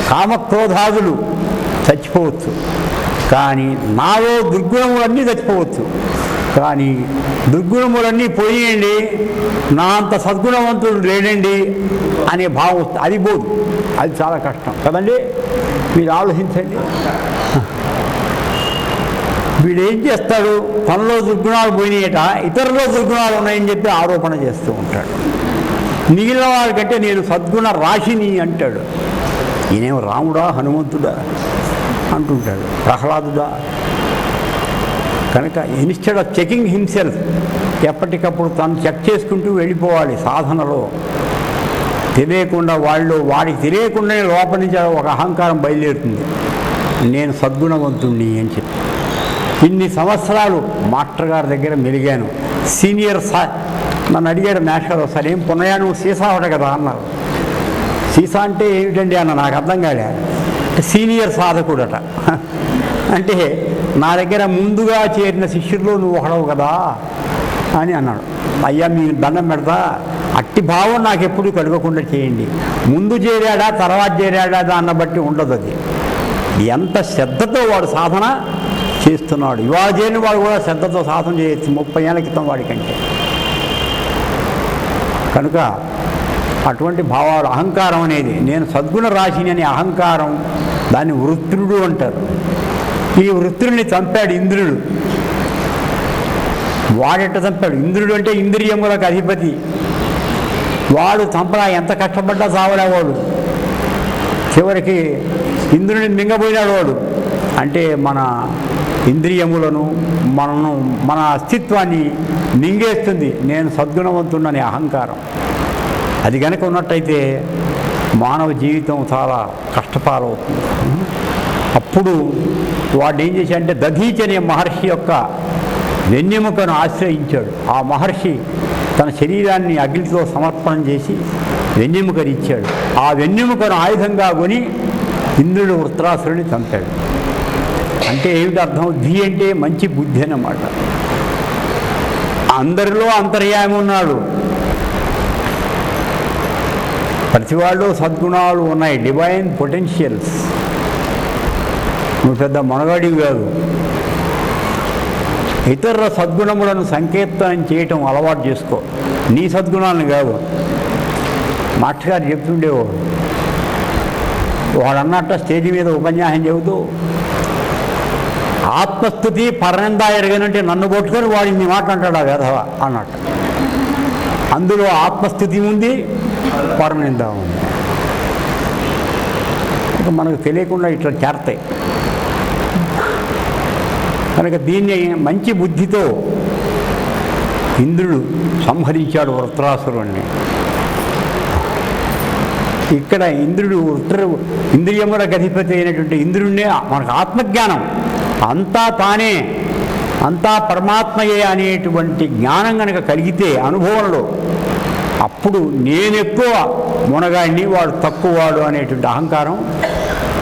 కామక్రోధాదులు చచ్చిపోవచ్చు, కానీ నాలో దుర్గుణములన్నీ చచ్చిపోవచ్చు, కానీ దుర్గుణములన్నీ పోయేయండి, నా అంత సద్గుణవంతుడు లేడండి అనే భావం వస్తుంది. అది పోదు. అది చాలా కష్టం కదండి. మీరు ఆలోచించండి. వీడేం చేస్తాడు? తనలో దుర్గుణాలు పోయినాయట, ఇతరులో దుర్గుణాలు ఉన్నాయని చెప్పి ఆరోపణ చేస్తూ ఉంటాడు. మిగిలిన వాడికంటే నేను సద్గుణ రాశిని అంటాడు. ఈయనేమో రాముడా, హనుమంతుడా అంటుంటాడు, ప్రహ్లాదుడా. కనుక ఇన్స్టెడ్ ఆఫ్ చెకింగ్ హిమ్సెల్ఫ్, ఎప్పటికప్పుడు తను చెక్ చేసుకుంటూ వెళ్ళిపోవాలి సాధనలో. తెలియకుండా వాడికి తెలియకుండానే లోపల నుంచి ఒక అహంకారం బయలుదేరుతుంది, నేను సద్గుణవంతుణ్ణి అని చెప్పి. ఇన్ని సంవత్సరాలు మాస్టర్ గారి దగ్గర మెలిగాను. సీనియర్ నన్ను అడిగాడు మాస్టర్ ఒకసారి, ఏం పున్నయ్య నువ్వు సీసా అవట కదా అన్నారు. సీసా అంటే ఏమిటండి అన్న, నాకు అర్థం కాలే. సీనియర్ సాధకుడట. అంటే నా దగ్గర ముందుగా చేరిన శిష్యుల్లో నువ్వు ఒకడవు కదా అని అన్నాడు. అయ్యా మీ దండం పెడతా, అట్టి భావం నాకు ఎప్పుడు కలగకుండా చేయండి. ముందు చేరాడా తర్వాత చేరాడా దాన్ని బట్టి ఉండదు. అది ఎంత శ్రద్ధతో వాడు సాధన చేస్తున్నాడు. ఇవాళ చేయని వాడు కూడా శ్రద్ధతో సాధన చేయొచ్చు 30 ఏళ్ళ క్రితం వాడికంటే. కనుక అటువంటి భావాలు, అహంకారం అనేది, నేను సద్గుణ రాశిని అనే అహంకారం, దాన్ని వృత్రుడు అంటారు. ఈ వృత్రుడిని చంపాడు ఇంద్రుడు. వాడెట్ట చంపాడు? ఇంద్రుడు అంటే ఇంద్రియములకు అధిపతి. వాడు చంపడా, ఎంత కష్టపడ్డా చావలేవాడు. చివరికి ఇంద్రుడిని మింగబోయినాడు వాడు. అంటే మన ఇంద్రియములను, మన అస్తిత్వాన్ని మింగేస్తుంది నేను సద్గుణవంతుడనే అహంకారం. అది కనుక ఉన్నట్టయితే మానవ జీవితం చాలా కష్టపాలవుతుంది. అప్పుడు వాడు ఏం చేశాడంటే దధీచి అనే మహర్షి యొక్క వెన్నెముకను ఆశ్రయించాడు. ఆ మహర్షి తన శరీరాన్ని అగ్నితో సమర్పణం చేసి వెన్నెముకనిచ్చాడు. ఆ వెన్నెముకను ఆయుధంగా కొని ఇంద్రుడు వృత్రాసురుని చంపాడు. అంటే ఏమిటి అర్థం? ధీ అంటే మంచి బుద్ధి అన్నమాట. అందరిలో అంతర్యామి ఉన్నాడు. ప్రతివాళ్ళు సద్గుణాలు ఉన్నాయి, డివైన్ పొటెన్షియల్స్. నువ్వు పెద్ద మొనగాడివి కాదు. ఇతరుల సద్గుణములను సంకీర్తనం చేయటం అలవాటు చేసుకో, నీ సద్గుణాలను కాదు. మాస్టర్ గారు చెప్తుండేవాడు, వాడు అన్నట్ట స్టేజీ మీద ఉపన్యాసం చెబుతూ ఆత్మస్థుతి పరనిందా ఎరగనంటే నన్ను పట్టుకొని వాడు ఇన్ని మాట్లాంటాడు ఆ వేధవ అన్నట్టు. అందులో ఆత్మస్థుతి ఉంది, పరనింద ఉంది. ఇక మనకు తెలియకుండా ఇట్లా చేరతాయి కనుక దీన్ని మంచి బుద్ధితో ఇంద్రుడు సంహరించాడు వృత్రాసురుణ్ణి. ఇక్కడ ఇంద్రుడు ఇంద్రియములకు అధిపతి అయినటువంటి ఇంద్రుడినే మనకు ఆత్మజ్ఞానం అంతా తానే, అంతా పరమాత్మయే అనేటువంటి జ్ఞానం కనుక కలిగితే అనుభవంలో, అప్పుడు నేను ఎక్కువ మునగాడిని వాడు తక్కువవాడు అనేటువంటి అహంకారం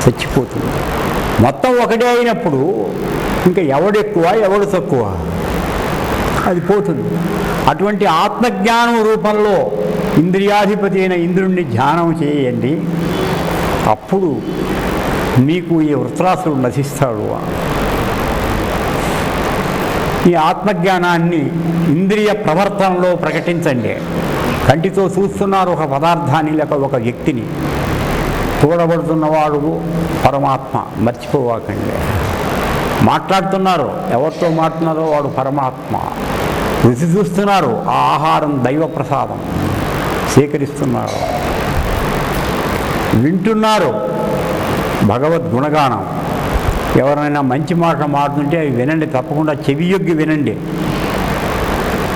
చచ్చిపోతుంది. మొత్తం ఒకటే అయినప్పుడు ఇంకా ఎవడు ఎక్కువ ఎవడు తక్కువ అది పోతుంది. అటువంటి ఆత్మజ్ఞానం రూపంలో ఇంద్రియాధిపతి అయిన ఇంద్రుణ్ణి ధ్యానం చేయండి, అప్పుడు మీకు ఈ వృత్రాసురుడు నశిస్తాడు. ఈ ఆత్మజ్ఞానాన్ని ఇంద్రియ ప్రవర్తనలో ప్రకటించండి. కంటితో చూస్తున్నారు ఒక పదార్థాన్ని లేక ఒక వ్యక్తిని, చూడబడుతున్నవాడు పరమాత్మ, మర్చిపోవాకండి. మాట్లాడుతున్నారు, ఎవరితో మాట్లాడుతున్నారో వాడు పరమాత్మ. రుచి చూస్తున్నారు, ఆ ఆహారం దైవ ప్రసాదం స్వీకరిస్తున్నారు. వింటున్నారు, భగవద్గుణగానం. ఎవరైనా మంచి మాట మాట్లాడుతుంటే అవి వినండి, తప్పకుండా చెవియొగ్గి వినండి.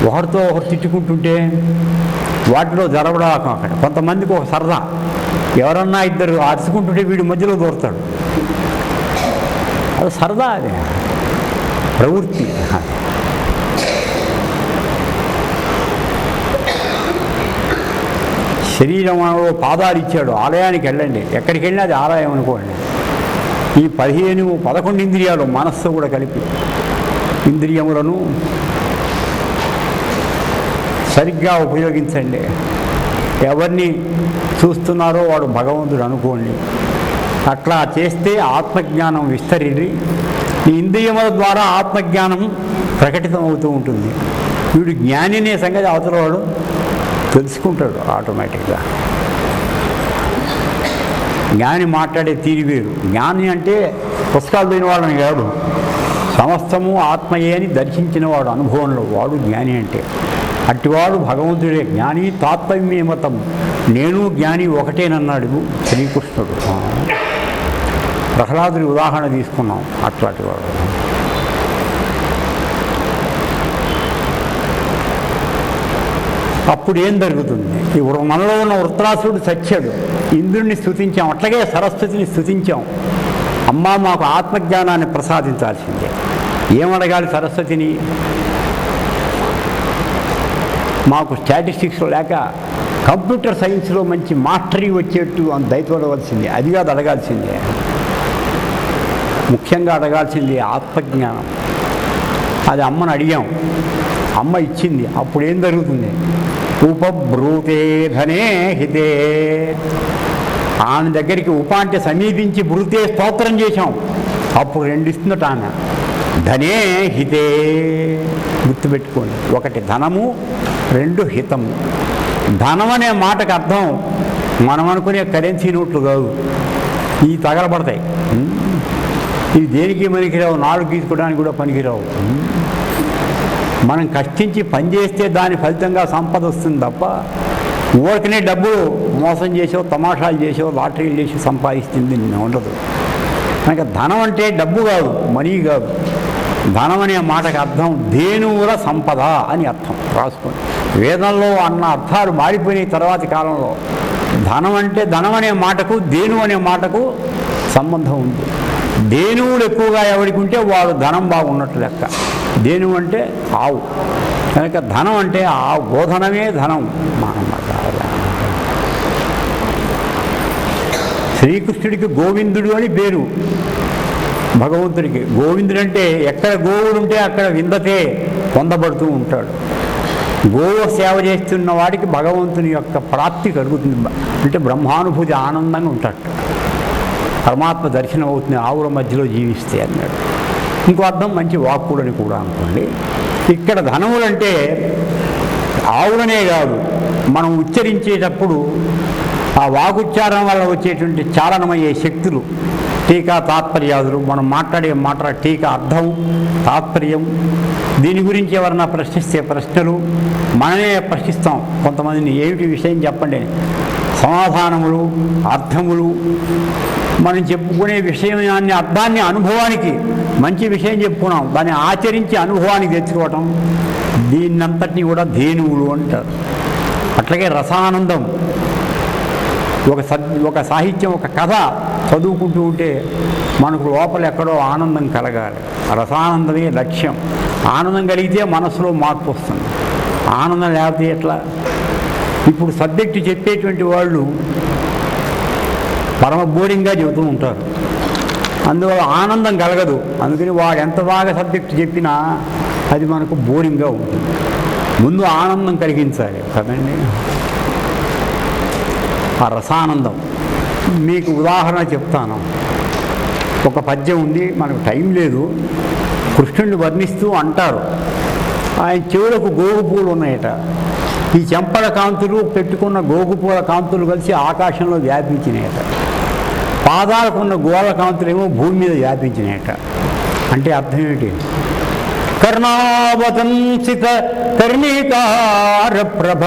ఒకరితో ఒకరు తిట్టుకుంటుంటే వాటిలో జరగడం అక్కడ కొంతమందికి ఒక సరదా, ఎవరన్నా ఇద్దరు అరుచుకుంటుంటే వీడి మధ్యలో దూరతాడు. అది సరదా, అది ప్రవృత్తి. శరీరంలో పాదాలు ఇచ్చాడు, ఆలయానికి వెళ్ళండి. ఎక్కడికి వెళ్ళినా అది ఆలయం అనుకోండి. ఈ 11 ఇంద్రియాలు మనస్సు కూడా కలిపి ఇంద్రియములను సరిగ్గా ఉపయోగించండి. ఎవరిని చూస్తున్నారో వాడు భగవంతుడు అనుకోండి. అట్లా చేస్తే ఆత్మజ్ఞానం విస్తరి ఈ ఇంద్రియముల ద్వారా ఆత్మజ్ఞానం ప్రకటితం అవుతూ ఉంటుంది. వీడు జ్ఞాని అనే సంగతి అవతల వాడు తెలుసుకుంటాడు ఆటోమేటిక్గా. జ్ఞాని మాట్లాడే తీరు వేరు. జ్ఞాని అంటే పుస్తకాలు లేని వాళ్ళని కాదు, సమస్తము ఆత్మయే అని దర్శించిన వాడు అనుభవంలో వాడు జ్ఞాని. అంటే అట్టివాడు భగవంతుడే. జ్ఞాని తాత్పర్యమే మతం, నేను జ్ఞాని ఒకటేనన్నాడు శ్రీకృష్ణుడు. ప్రహ్లాదుడి ఉదాహరణ తీసుకున్నాం, అట్లాంటి వాడు. అప్పుడు ఏం జరుగుతుంది? ఇప్పుడు మనలో ఉన్న వృత్రాసురుడు చచ్చాడు, ఇంద్రుడిని స్తుతించాం, అట్లాగే సరస్వతిని స్తుతించాం. అమ్మ మాకు ఆత్మజ్ఞానాన్ని ప్రసాదించాల్సిందే. ఏమడగాలి సరస్వతిని? మాకు స్టాటిస్టిక్స్ లేక కంప్యూటర్ సైన్స్లో మంచి మాస్టరీ వచ్చేట్టు అని దయతోడవలసిందే. అది కాదు అడగాల్సిందే, ముఖ్యంగా అడగాల్సింది ఆత్మజ్ఞానం. అది అమ్మను అడిగాం, అమ్మ ఇచ్చింది. అప్పుడు ఏం జరుగుతుంది? ఉపబ్రూతే ధనే హితే. ఆమె దగ్గరికి ఉప అంటే సమీపించి బ్రూతే స్తోత్రం చేశాం. అప్పుడు 2 ఇస్తుందట ఆమె. ధనే హితే, గుర్తుపెట్టుకోండి. 1 ధనము, 2 హితము. ధనం అనే మాటకు అర్థం మనం అనుకునే కరెన్సీ నోట్లు కాదు, ఇవి తగలబడతాయి. ఇవి దేనికి పనికిరావు, 4 తీసుకోవడానికి కూడా పనికిరావు. మనం కష్టించి పనిచేస్తే దాని ఫలితంగా సంపద వస్తుంది తప్ప ఊరికనే డబ్బులు మోసం చేసో, తమాషాలు చేసో, లాటరీలు చేసి సంపాదిస్తుంది ఉండదు. కనుక ధనం అంటే డబ్బు కాదు, మనీ కాదు. ధనం అనే మాటకు అర్థం ధేనువుల సంపద అని అర్థం. రాసుకోండి. వేదంలో అన్న అర్థాలు మారిపోయిన తర్వాతి కాలంలో ధనం అంటే ధనం అనే మాటకు ధేను అనే మాటకు సంబంధం ఉంది. ధేనువులు ఎక్కువగా ఎవరికి ఉంటే వాడు ధనం బాగున్నట్టు లెక్క. ధేనువు అంటే ఆవు, కనుక ధనం అంటే ఆ గోధనమే ధనం అన్నమాట. శ్రీకృష్ణుడికి గోవిందుడు అని పేరు, భగవంతుడికి గోవిందుడు అంటే ఎక్కడ గోవుడు ఉంటే అక్కడ విందతే పొందబడుతూ ఉంటాడు. గోవు సేవ చేస్తున్న వాడికి భగవంతుని యొక్క ప్రాప్తి కలుగుతుంది, అంటే బ్రహ్మానుభూతి ఆనందంగా ఉంటాడు, పరమాత్మ దర్శనం అవుతుంది ఆవుల మధ్యలో జీవిస్తే అన్నాడు. ఇంకో అర్థం మంచి వాక్కులని కూడా అనుకోండి. ఇక్కడ ధనములంటే ఆవులనే కాదు, మనం ఉచ్చరించేటప్పుడు ఆ వాగుచ్చారం వల్ల వచ్చేటువంటి చాలనమయ్యే శక్తులు, టీకా తాత్పర్యాదులు, మనం మాట్లాడే టీకా అర్థం తాత్పర్యం, దీని గురించి ఎవరన్నా ప్రశ్నిస్తే ప్రశ్నలు మనమే ప్రశ్నిస్తాం. కొంతమందిని ఏమిటి విషయం చెప్పండి, సమాధానములు అర్థములు, మనం చెప్పుకునే విషయాన్ని అర్థాన్ని అనుభవానికి, మంచి విషయం చెప్పుకున్నాం దాన్ని ఆచరించి అనుభవానికి తెచ్చుకోవటం, దీన్నంతటినీ కూడా ధేనువులు అంటారు. అట్లాగే రసానందం, ఒక సాహిత్యం, ఒక కథ చదువుకుంటూ ఉంటే మనకు లోపల ఎక్కడో ఆనందం కలగాలి. రసానందమే లక్ష్యం. ఆనందం కలిగితే మనసులో మార్పు వస్తుంది, ఆనందం లేకపోతే ఎట్లా? ఇప్పుడు సబ్జెక్టు చెప్పేటువంటి వాళ్ళు పరమ బోరింగ్గా చెబుతూ ఉంటారు, అందువల్ల ఆనందం కలగదు. అందుకని వాడు ఎంత బాగా సబ్జెక్టు చెప్పినా అది మనకు బోరింగ్గా ఉంటుంది. ముందు ఆనందం కలిగించాలి కదండి, ఆ రసానందం. మీకు ఉదాహరణ చెప్తాను. ఒక పద్యం ఉంది, మనకు టైం లేదు. కృష్ణుడిని వర్ణిస్తూ అంటారు, ఆయన చెవులకు గోగు పూలు ఉన్నాయట, ఈ చెంపల కాంతులు పెట్టుకున్న గోగు పూల కాంతులు కలిసి ఆకాశంలో వ్యాపించినాయట, పాదాలకున్న గోళ కాంతులేమో భూమి మీద వ్యాపించినాయట. అంటే అర్థం ఏమిటి? కర్ణావతంసిత కర్ణికార ప్రభ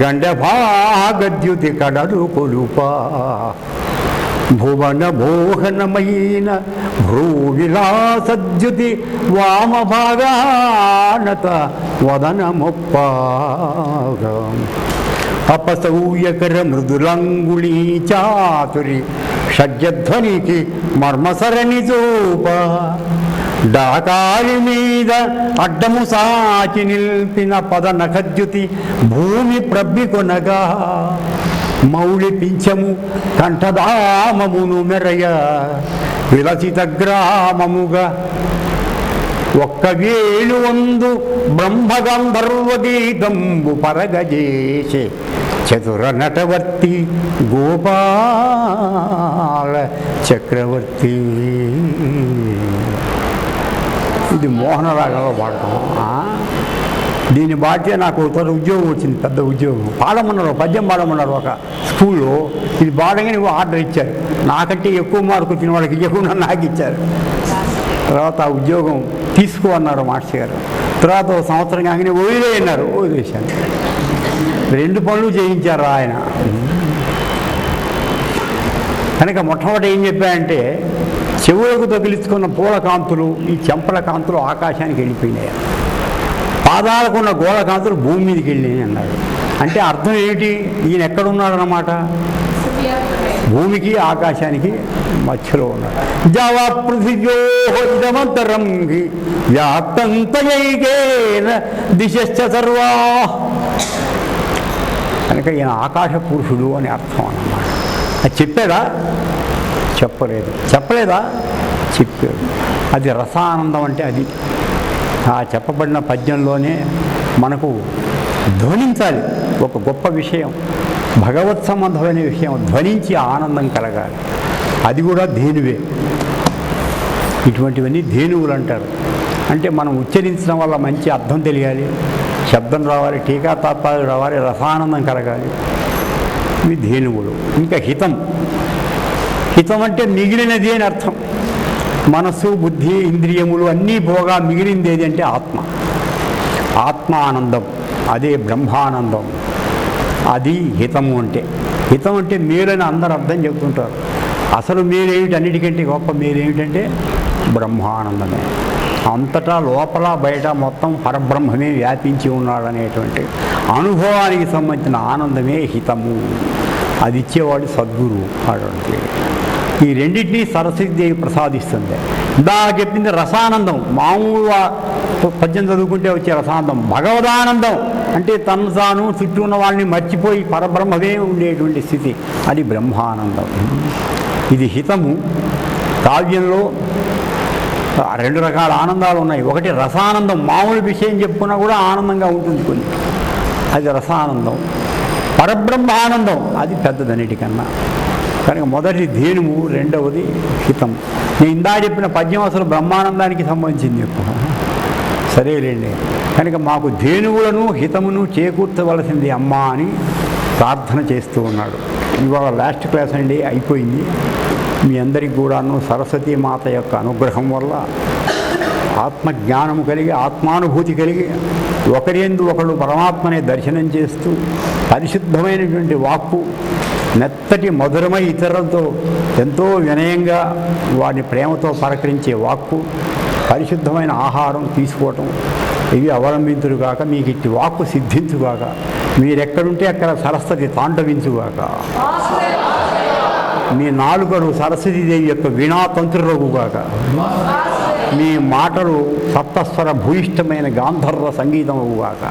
గండభాగద్యుతి కడలు కొలుపా భువన మోహనమైన భ్రూవిలాసద్యుతి వామభాగానత వదనమొప్పాగా అపసౌయకర మృదులంగుళీ చాతురి షడ్జధ్వనికి మర్మసరణి చూప డాకాలి మీద అడ్డము సాచి నిల్పిన పద నఖద్యుతి భూమి ప్రబ్బికొనగా మౌళి పింఛము కంఠదామమును మెరయ విలసిత గ్రామముగా ఒక్క వేలు వందు బ్రహ్మగంధర్వ గీతంబు పరగజేసే చతుర నటవర్తి గోపాల చక్రవర్తి. ఇది మోహనరాగంలో పాడతాం. దీన్ని బాటే నాకు ఒక ఉద్యోగం వచ్చింది, పెద్ద ఉద్యోగం. పాడమన్నారు, పద్యం పాడమన్నారు ఒక స్కూల్లో. ఇది పాడగానే ఆర్డర్ ఇచ్చారు, నాకంటే ఎక్కువ మార్కు వచ్చిన వాళ్ళకి ఇవ్వకుండా నాకు ఇచ్చారు. తర్వాత ఆ ఉద్యోగం తీసుకో అన్నారు మాస్టర్ గారు. తర్వాత ఒక సంవత్సరం కాగానే వదిలేయన్నారు, వదిలేశాను. 2 పనులు చేయించారు ఆయన. కనుక మొట్టమొదటి ఏం చెప్పాయంటే, చెవులకు తగిలించుకున్న పూల కాంతులు, ఈ చెంపల కాంతులు ఆకాశానికి వెళ్ళిపోయినాయి, పాదాలకున్న గోళ కాంతులు భూమి మీదకి వెళ్ళినాయి అన్నారు. అంటే అర్థం ఏమిటి? ఈయన ఎక్కడున్నాడన్నమాట, భూమికి ఆకాశానికి మధ్యలో ఉన్నాడు. జవా పృథివ్యోదమంతరం వ్యాప్తంతయైకేన దిశశ్చ సర్వా. కనుక ఈయన ఆకాశ పురుషుడు అని అర్థం అన్నమాట. అది చెప్పాడా? చెప్పలేదు. చెప్పలేదా? చెప్పాడు. అది రసానందం. అంటే అది ఆ చెప్పబడిన పద్యంలోనే మనకు ధ్వనించాలి ఒక గొప్ప విషయం, భగవత్ సంబంధమైన విషయం ధ్వనించి ఆనందం కలగాలి. అది కూడా ధేనువే. ఇటువంటివన్నీ ధేనువులు అంటారు. అంటే మనం ఉచ్చరించడం వల్ల మంచి అర్థం తెలియాలి, శబ్దం రావాలి, టీకా తాత్పర్యాలు రావాలి, రసానందం కలగాలి. ఇవి ధేనువులు. ఇంకా హితం. హితం అంటే మిగిలినది అని అర్థం. మనస్సు, బుద్ధి, ఇంద్రియములు అన్నీ పోగా మిగిలింది ఏది అంటే ఆత్మ. ఆత్మానందం, అదే బ్రహ్మానందం. అది హితము అంటే. హితం అంటే మేలని అందరూ అర్థం చెబుతుంటారు. అసలు మేలేమిటి? అన్నిటికంటే గొప్ప మేలేమిటంటే బ్రహ్మానందమే. అంతటా లోపల బయట మొత్తం పరబ్రహ్మమే వ్యాపించి ఉన్నాడనేటువంటి అనుభవానికి సంబంధించిన ఆనందమే హితము. అది ఇచ్చేవాడు సద్గురువు. అటువంటి ఈ రెండింటినీ సరస్వతీదేవి ప్రసాదిస్తుంది. ఇందాక చెప్పింది రసానందం. మామూలుగా పద్యం చదువుకుంటే వచ్చే రసానందం. భగవదానందం అంటే తను తాను చుట్టూ ఉన్న వాళ్ళని మర్చిపోయి పరబ్రహ్మమే ఉండేటువంటి స్థితి, అది బ్రహ్మానందం. ఇది హితము. కావ్యంలో రెండు రకాల ఆనందాలు ఉన్నాయి. ఒకటి రసానందం, మామూలు విషయం చెప్పుకున్నా కూడా ఆనందంగా ఉంటుంది కొన్ని, అది రసానందం. పరబ్రహ్మానందం అది పెద్దదన్నిటికన్నా. కనుక మొదటి ధేనువు, రెండవది హితం. నేను ఇందా చెప్పిన పద్యం అసలు బ్రహ్మానందానికి సంబంధించింది ఎక్కువ. సరేలేండి. కనుక మాకు ధేనువులను హితమును చేకూర్చవలసింది అమ్మా అని ప్రార్థన చేస్తూ ఉన్నాడు. ఇవాళ లాస్ట్ క్లాస్ అండి, అయిపోయింది. మీ అందరికి కూడాను సరస్వతీ మాత యొక్క అనుగ్రహం వల్ల ఆత్మజ్ఞానము కలిగి, ఆత్మానుభూతి కలిగి, ఒకరియందు ఒకడు పరమాత్మనే దర్శనం చేస్తూ, పరిశుద్ధమైనటువంటి వాక్కు, మెత్తటి మధురమై ఇతరులతో ఎంతో వినయంగా వాడిని ప్రేమతో పలకరించే వాక్కు, పరిశుద్ధమైన ఆహారం తీసుకోవటం, ఇవి అవలంబించుగాక. మీకు ఇట్టి వాక్కు సిద్ధించుగాక. మీరెక్కడుంటే అక్కడ సరస్వతి తాండవించుగాక. మీ నాలుకలు సరస్వతీదేవి యొక్క వీణాతంత్రులగుగాక. మీ మాటలు సప్తస్వర భూయిష్టమైన గాంధర్వ సంగీతమగుగాక.